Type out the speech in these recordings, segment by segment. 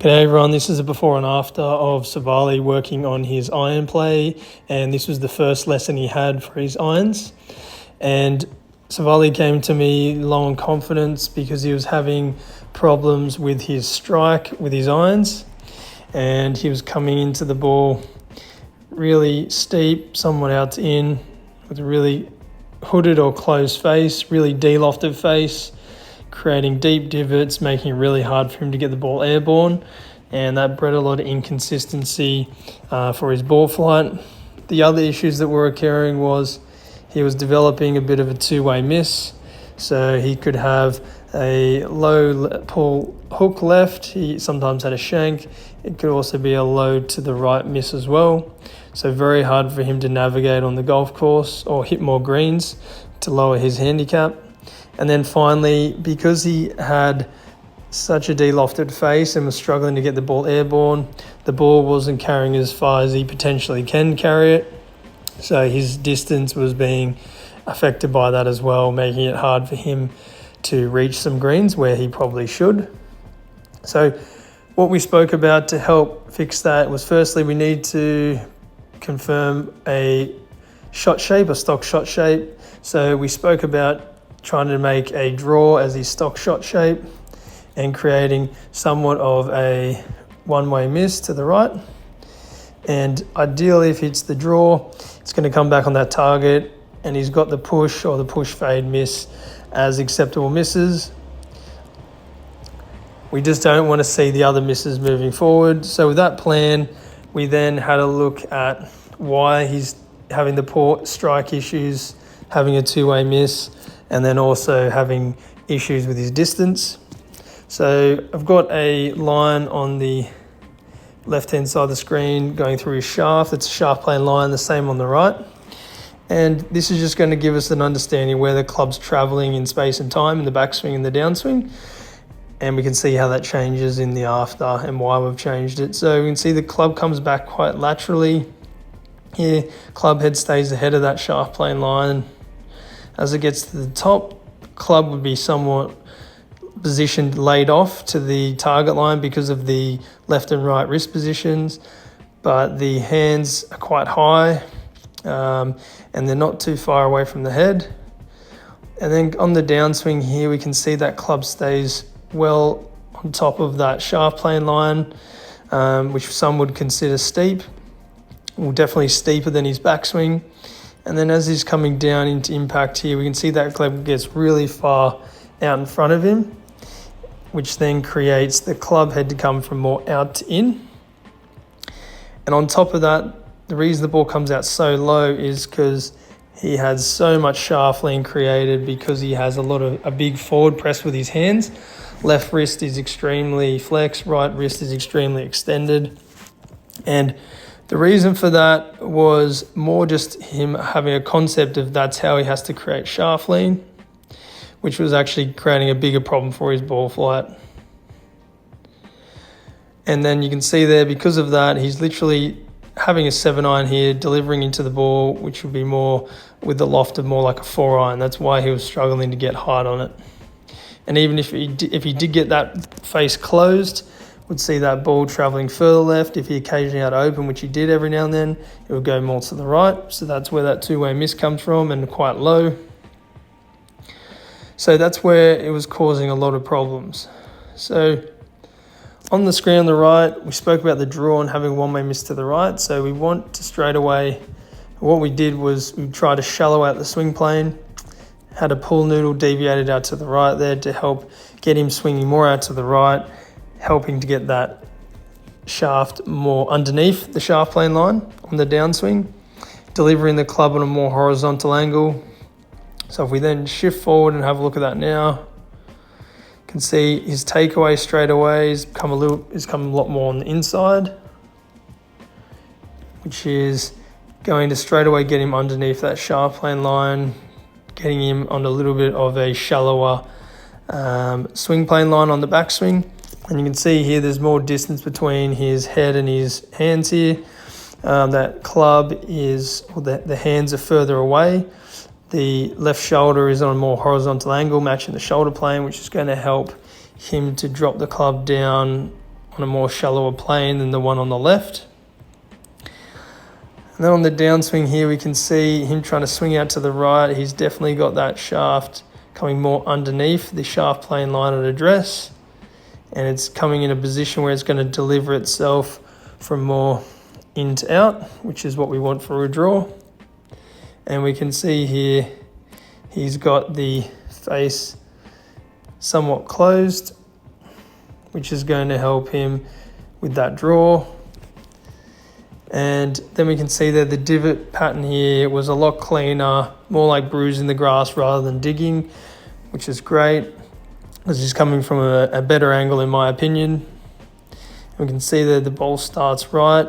G'day everyone, this is a before and after of Savali working on his iron play, and this was the first lesson he had for his irons. And Savali came to me low on confidence because he was having problems with his strike with his irons, and he was coming into the ball really steep, somewhat out to in, with a really hooded or closed face, really de-lofted face, creating deep divots, making it really hard for him to get the ball airborne, and that bred a lot of inconsistency for his ball flight. The other issues that were occurring was he was developing a bit of a two-way miss, so he could have a low pull hook left, he sometimes had a shank, it could also be a low to the right miss as well, so very hard for him to navigate on the golf course or hit more greens to lower his handicap. And then finally, because he had such a de-lofted face and was struggling to get the ball airborne, the ball wasn't carrying as far as he potentially can carry it. So his distance was being affected by that as well, making it hard for him to reach some greens where he probably should. So what we spoke about to help fix that was, firstly, we need to confirm a shot shape, a stock shot shape. So we spoke about trying to make a draw as his stock shot shape and creating somewhat of a one-way miss to the right. And ideally, if it's the draw, it's going to come back on that target, and he's got the push or the push fade miss as acceptable misses. We just don't want to see the other misses moving forward. So with that plan, we then had a look at why he's having the poor strike issues, having a two-way miss, and then also having issues with his distance. So I've got a line on the left-hand side of the screen going through his shaft. It's a shaft plane line, the same on the right. And this is just going to give us an understanding where the club's traveling in space and time in the backswing and the downswing. And we can see how that changes in the after and why we've changed it. So we can see the club comes back quite laterally. Here, club head stays ahead of that shaft plane line. As it gets to the top, club would be somewhat positioned laid off to the target line because of the left and right wrist positions, but the hands are quite high and they're not too far away from the head. And then on the downswing here, we can see that club stays well on top of that shaft plane line, which some would consider steep, well, definitely steeper than his backswing. And then as he's coming down into impact here, we can see that club gets really far out in front of him, which then creates the club head to come from more out to in. And on top of that, the reason the ball comes out so low is because he has so much shaftlean created because he has a big forward press with his hands. Left wrist is extremely flexed, right wrist is extremely extended. And the reason for that was more just him having a concept of that's how he has to create shaftlean, which was actually creating a bigger problem for his ball flight. And then you can see there, because of that, he's literally having a 7-iron here, delivering into the ball, which would be more with the loft of more like a 4-iron. That's why he was struggling to get hard on it. And even if he did get that face closed, would see that ball travelling further left. If he occasionally had to open, which he did every now and then, it would go more to the right. So that's where that two-way miss comes from, and quite low. So that's where it was causing a lot of problems. So on the screen on the right, we spoke about the draw and having one-way miss to the right. So we want to straight away, what we did was we tried to shallow out the swing plane, had a pull noodle deviated out to the right there to help get him swinging more out to the right, helping to get that shaft more underneath the shaft plane line on the downswing, delivering the club on a more horizontal angle. So if we then shift forward and have a look at that now, you can see his takeaway straight away has come a lot more on the inside, which is going to straight away get him underneath that shaft plane line, getting him on a little bit of a shallower swing plane line on the backswing. And you can see here there's more distance between his head and his hands here. That club is, or the hands are further away. The left shoulder is on a more horizontal angle, matching the shoulder plane, which is going to help him to drop the club down on a more shallower plane than the one on the left. And then on the downswing here, we can see him trying to swing out to the right. He's definitely got that shaft coming more underneath the shaft plane line at address. And it's coming in a position where it's going to deliver itself from more in to out, which is what we want for a draw. And we can see here, he's got the face somewhat closed, which is going to help him with that draw. And then we can see that the divot pattern here was a lot cleaner, more like bruising the grass rather than digging, which is great. This is coming from a better angle in my opinion. We can see that the ball starts right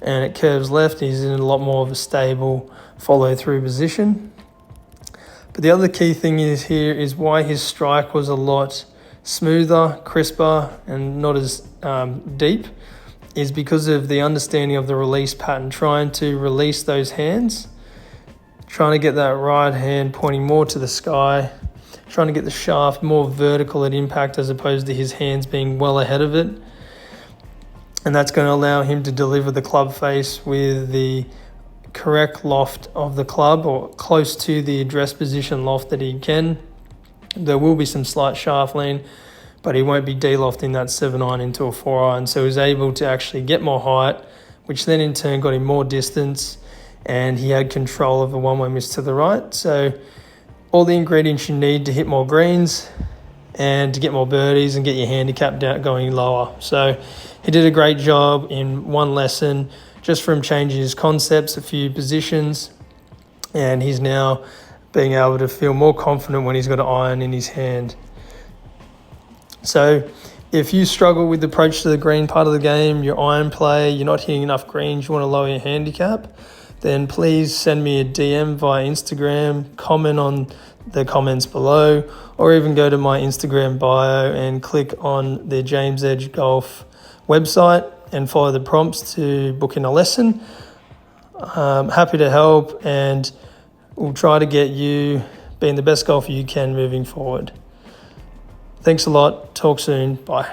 and it curves left. He's in a lot more of a stable follow through position. But the other key thing is here is why his strike was a lot smoother, crisper, and not as deep, is because of the understanding of the release pattern, trying to release those hands, trying to get that right hand pointing more to the sky, trying to get the shaft more vertical at impact as opposed to his hands being well ahead of it. And that's going to allow him to deliver the club face with the correct loft of the club, or close to the address position loft that he can. There will be some slight shaft lean, but he won't be de-lofting that 7-iron into a 4-iron. So he's able to actually get more height, which then in turn got him more distance, and he had control of the one-way miss to the right. So all the ingredients you need to hit more greens and to get more birdies and get your handicap down going lower. So he did a great job in one lesson, just from changing his concepts, a few positions, and he's now being able to feel more confident when he's got an iron in his hand. So if you struggle with the approach to the green part of the game, your iron play, you're not hitting enough greens, you want to lower your handicap, then please send me a DM via Instagram, comment on the comments below, or even go to my Instagram bio and click on the James Edge Golf website and follow the prompts to book in a lesson. Happy to help, and we'll try to get you being the best golfer you can moving forward. Thanks a lot. Talk soon. Bye.